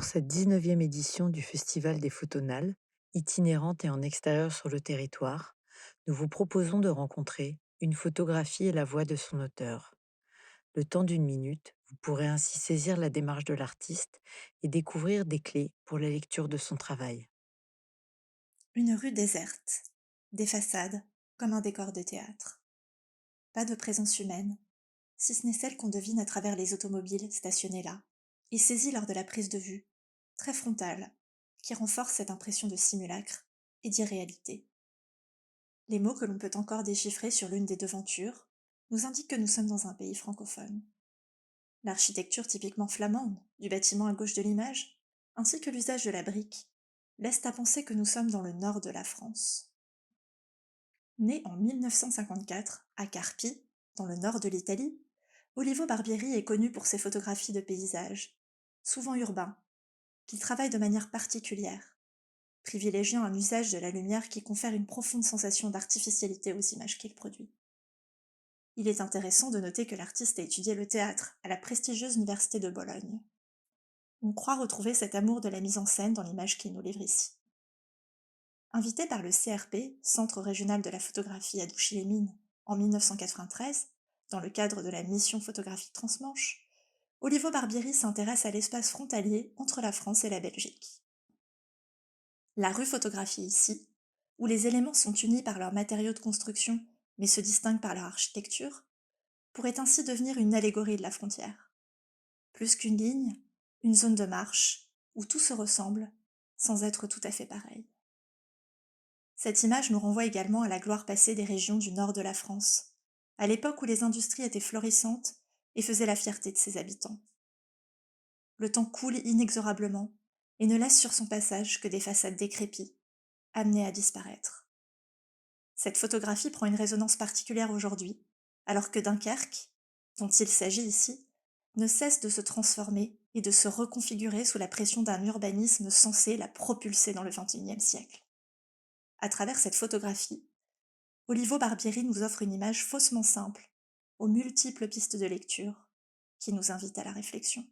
cette 19e édition du Festival des Photonales, itinérante et en extérieur sur le territoire, nous vous proposons de rencontrer une photographie et la voix de son auteur. Le temps d'une minute, vous pourrez ainsi saisir la démarche de l'artiste et découvrir des clés pour la lecture de son travail. Une rue déserte, des façades comme un décor de théâtre. Pas de présence humaine, si ce n'est celle qu'on devine à travers les automobiles stationnées là, et saisies lors de la prise de vue, très frontale, qui renforce cette impression de simulacre et d'irréalité. Les mots que l'on peut encore déchiffrer sur l'une des devantures nous indiquent que nous sommes dans un pays francophone. L'architecture typiquement flamande du bâtiment à gauche de l'image, ainsi que l'usage de la brique, laissent à penser que nous sommes dans le nord de la France. Né en 1954 à Carpi, dans le nord de l'Italie, Olivo Barbieri est connu pour ses photographies de paysages, souvent urbains, qu'il travaille de manière particulière, privilégiant un usage de la lumière qui confère une profonde sensation d'artificialité aux images qu'il produit. Il est intéressant de noter que l'artiste a étudié le théâtre à la prestigieuse Université de Bologne. On croit retrouver cet amour de la mise en scène dans l'image qu'il nous livre ici. Invité par le CRP, Centre régional de la photographie à Douchy-les-Mines, en 1993, dans le cadre de la mission photographique Transmanche, Olivo Barbieri s'intéresse à l'espace frontalier entre la France et la Belgique. La rue photographie ici, où les éléments sont unis par leurs matériaux de construction mais se distinguent par leur architecture, pourrait ainsi devenir une allégorie de la frontière. Plus qu'une ligne, une zone de marche, où tout se ressemble, sans être tout à fait pareil. Cette image nous renvoie également à la gloire passée des régions du nord de la France, à l'époque où les industries étaient florissantes et faisaient la fierté de ses habitants. Le temps coule inexorablement et ne laisse sur son passage que des façades décrépies, amenées à disparaître. Cette photographie prend une résonance particulière aujourd'hui, alors que Dunkerque, dont il s'agit ici, ne cesse de se transformer et de se reconfigurer sous la pression d'un urbanisme censé la propulser dans le XXIe siècle. À travers cette photographie, Olivo Barbieri nous offre une image faussement simple, aux multiples pistes de lecture, qui nous invitent à la réflexion.